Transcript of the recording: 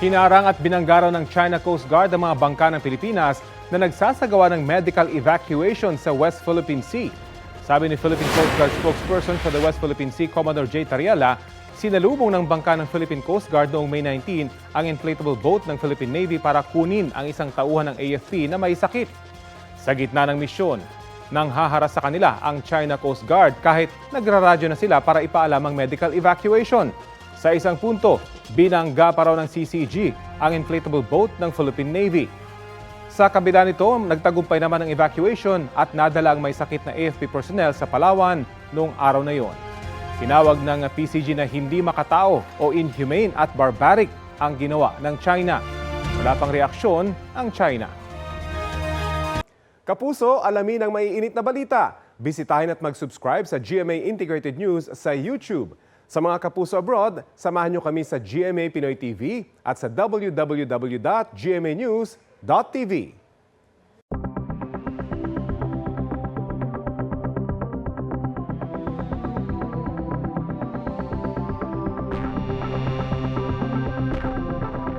Hinarang at binanggaraw ng China Coast Guard ang mga bangka ng Pilipinas na nagsasagawa ng medical evacuation sa West Philippine Sea. Sabi ni Philippine Coast Guard spokesperson for the West Philippine Sea, Commodore J. Tariela, sinalubong ng bangka ng Philippine Coast Guard noong May 19 ang inflatable boat ng Philippine Navy para kunin ang isang tauhan ng AFP na may sakit. Sa gitna ng misyon, nang haharas sa kanila ang China Coast Guard kahit nagraradyo na sila para ipaalam ang medical evacuation. Sa isang punto, binangga pa raw ng CCG ang inflatable boat ng Philippine Navy. Sa kabila nito, nagtagumpay naman ang evacuation at nadala ang may sakit na AFP personnel sa Palawan noong araw na yon. Tinawag ng PCG na hindi makatao o inhumane at barbaric ang ginawa ng China. Wala pang reaksyon ang China. Kapuso, alamin ang maiinit na balita. Bisitahin at mag-subscribe sa GMA Integrated News sa YouTube. Sa mga kapuso abroad, samahan niyo kami sa GMA Pinoy TV at sa www.gmanews.tv.